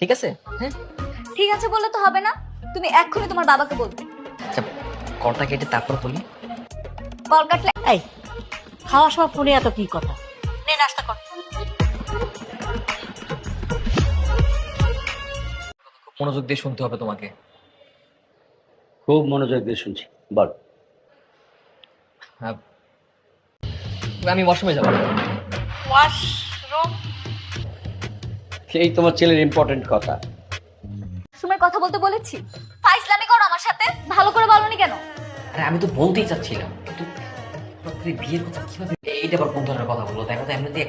ঠিক আছে? হ্যাঁ, ঠিক আছে বললে তো হবে না, তুমি এক্ষুনি তোমার বাবাকে বলবে। আচ্ছা, কলটা কেটে তারপর বলি। কল কাটলে এই খাওয়ার সময় ফোনে এত কি কথা? নে নাস্তা কর। মনোযোগ দিয়ে শুনতে হবে তোমাকে। খুব মনোযোগ দিয়ে শুনছি, বল। হ্যাঁ, আমি ওয়াশরুমে যাবো। ওয়াশরুম? এই তোমার ছেলের ইম্পর্টেন্ট কথা। সময় কথা বলতে বলেছি, ফাইজলামি করো আমার সাথে, ভালো করে বলনি কেন? আরে আমি তো বলতেই চাচ্ছিলাম, কিন্তু বিয়ের কথা কিভাবে, এইটা আবার কোন ধরনের কথা বলবো? দেখো তো, এমনিতে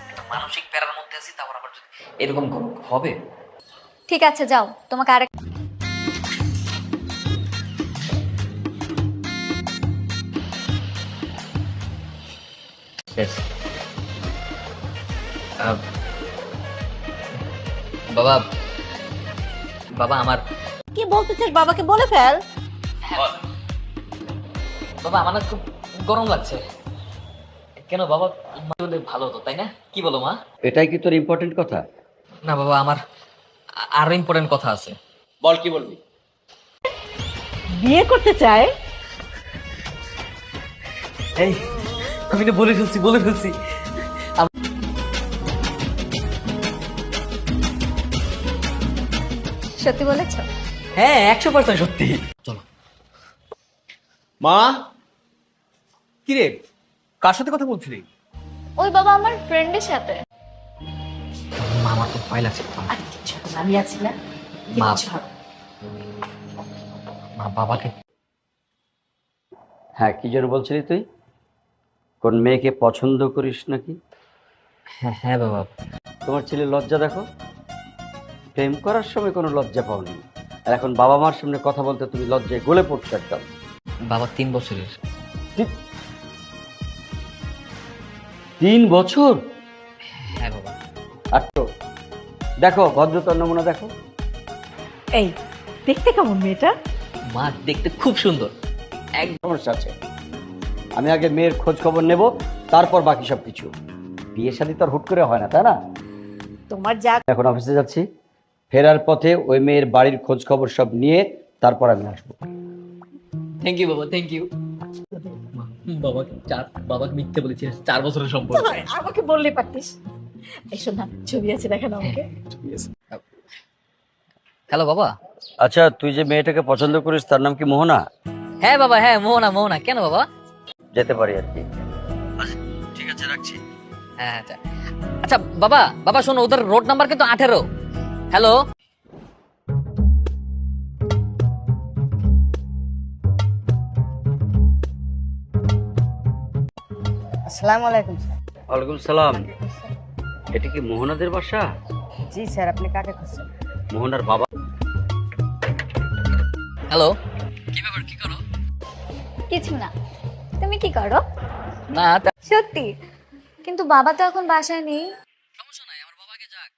একটা মানসিক প্যারার মধ্যে আছি, তারপর আবার যদি এরকম হবে। ঠিক আছে যাও, তোমাকে আরেক Yes. বাবা, বাবা আমার, কি বলতে চাস বাবাকে বলে ফেল। বাবা আমার না খুব গরম লাগছে। কেন বাবা? বলে ভালো হতো, তাই না? কি বলো মা? এটাই কি তোর ইম্পর্টেন্ট কথা? না বাবা, আমার আরো ইম্পর্টেন্ট কথা আছে। বল, কি বলবি? বিয়ে করতে চায়? এই আমি না বলে ফেলছি। সত্যি বলেছো? হ্যাঁ, 100% সত্যি। চলো। মা, কি রে, কার সাথে কথা বলছিলি? ওই বাবা, আমার ফ্রেন্ডের সাথে। মা, আমার তো ভয় লাগছে। আর কিছু হবে না, আমি আছি না, মা, কিচ্ছু হবে না। মা বাবাকে। হ্যাঁ, কি যেন বলছিলি তুই? কোন মেয়েকে পছন্দ করিস নাকি? হ্যাঁ হ্যাঁ বাবা। তোমার ছেলে লজ্জা দেখো, প্রেম করার সময় কোনো লজ্জা পাওনি, আর এখন বাবা মার সামনে কথা বলতে তুমি লজ্জায় গলে পড়ছো একদম। বাবা 3 বছরের। 3 বছর? হ্যাঁ বাবা। আর তো দেখো, ভদ্রতার নমুনা দেখো। এই দেখতে কেমন মেয়েটা? মা দেখতে খুব সুন্দর। এক সমস্যা আছে, আমি আগে মেয়ের খোঁজ খবর নেব, তারপর বাকি সব কিছু। বিয়ে শাদী তো আর হুট করে হয় না, তাই না? তোমার যা। এখন অফিসে যাচ্ছি, ফেরার পথে ওই মেয়ের বাড়ির খোঁজ খবর সব নিয়ে তারপর আমি আসবো। থ্যাংক ইউ বাবা, থ্যাংক ইউ। বাবাকে মিথ্যে বলেছি, 4 বছরের সম্পর্ক। আমাকে বললে পারতিস। এই শোন না, ছবি আছে দেখানো আমাকে। হ্যালো বাবা। আচ্ছা, তুই যে মেয়েটাকে পছন্দ করিস তার নাম কি মোহনা? হ্যাঁ বাবা, হ্যাঁ মোহনা। কেন বাবা? যেতে পারি আর কি। ঠিক আছে, রাখছি। হ্যাঁ আচ্ছা আচ্ছা বাবা শোনো, ওদের রোড নাম্বার কিন্তু 18। হ্যালো। আসসালামু আলাইকুম স্যার। ওয়ালাইকুম সালাম। এটা কি মোহনাদের বাসা? জি স্যার, আপনি কাকে খুঁজছেন? মোহনার বাবা। হ্যালো। কি ব্যাপার, কি করো? কিছু না, তুমি কি করো? না সত্যি? কিন্তু বাবা তো এখন বাসায় নেই। সমস্যা নাই, আমার বাবাকে যাক।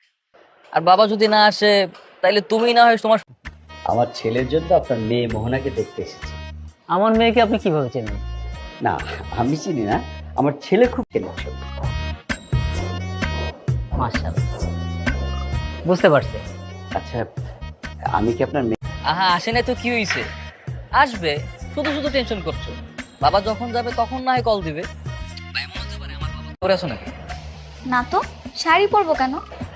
আর বাবা যদি না আসে, তাইলে তুমি না হয় তোমার। আমার ছেলের জন্য আপনার মেয়ে মোহনাকে দেখতে এসেছি। আমার মেয়েকে আপনি কিভাবে চেনেন? না, আমি চিনি না, আমার ছেলে খুব চেনে। মাশাআল্লাহ, বুঝতে পারছি। আচ্ছা, আমি কি আপনার মেয়ে? আহা, আসে নাই তো কি হইছে? আসবে, শুধু টেনশন করছো। বাবা যখন যাবে তখন না হয় কল দিবে। ভাই, মনে হতে পারে আমার বাবা করে আসো নাকি? না তো, শাড়ি পরবো কেন?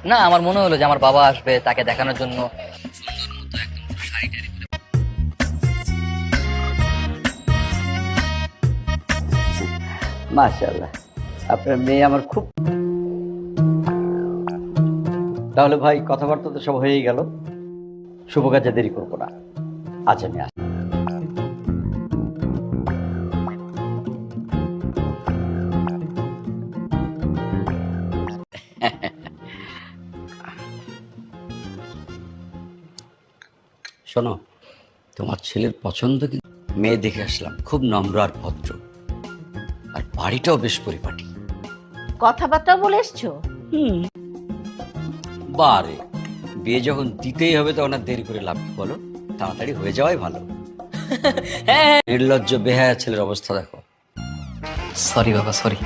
না, আমার মনে হলো যে আমার বাবা আসবে, তাকে দেখানোর জন্য সুন্দর মতো একদম শাড়ি টাড়ি পরে। মাশাআল্লাহ, আপনার মেয়ে আমার খুব। তাহলে ভাই, কথাবার্তা তো সব হয়েই গেল, শুভ কাজে দেরি করবো না। আজ আমি আসি। শোনো, তোমার ছেলের পছন্দ কি? মেয়ে দেখে আসলাম, খুব নম্র আর ভদ্র, আর বাড়িটাও বেশ পরিপাটি। কথাবার্তা বলে এসছো? বারে, বিয়ে যখন দিতেই হবে তখন আর দেরি করে লাভ কি বলো? তাড়াতাড়ি হয়ে যাওয়াই ভালো। নির্লজ্জ বেহায়া ছেলের অবস্থা দেখো। সরি বাবা, সরি।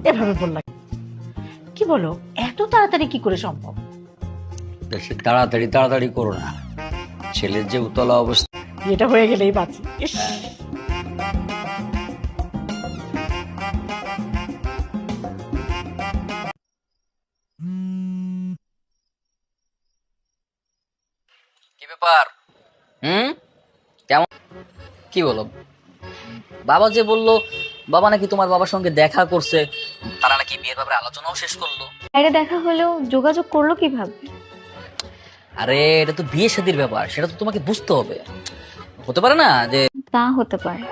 এভাবে বললাম কি বলো, এত তাড়াতাড়ি কি করে সম্ভব? বেশি তাড়াতাড়ি তাড়াতাড়ি করো না, ছেলের যে উতলা অবস্থা। বিয়েটা হয়ে গেলেই বাঁচি। ইস, কি ব্যাপার? কেমন, কি বলো? বাবা যে বললো, বাবা নাকি তোমার বাবার সঙ্গে দেখা করছে, তারা নাকি বিয়ের ব্যাপারে আলোচনাও শেষ করলো। বাইরে দেখা হলেও যোগাযোগ করলো কিভাবে? আরে এটা তো বিয়ে শাদীর ব্যাপার, সেটা তো তোমাকে বুঝতে হবে। হতে পারে না যে, তা হতে পারে।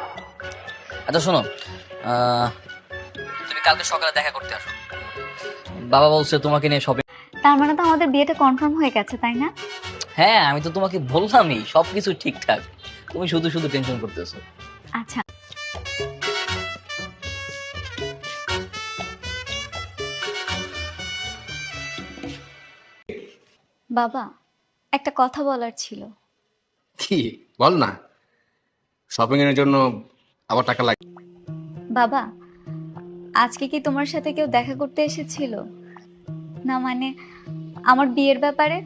আচ্ছা শোনো, তুমি কালকে সকালে দেখা করতে আসো। বাবা বলছে তোমাকে নিয়ে শপিং। তার মানে তো আমাদের বিয়েটা কনফার্ম হয়ে গেছে, তাই না? হ্যাঁ, আমি তো তোমাকে বললামই সবকিছু ঠিকঠাক, তুমি শুধু শুধু টেনশন করতেছো। আচ্ছা, বাবা একটা কথা বলার ছিল। কি বল না, শপিং এর জন্য আবার টাকা লাগে? বাবা, আজকে কি তোমার সাথে কেউ দেখা করতে এসেছিল? না মানে আমার বিয়ের ব্যাপারে।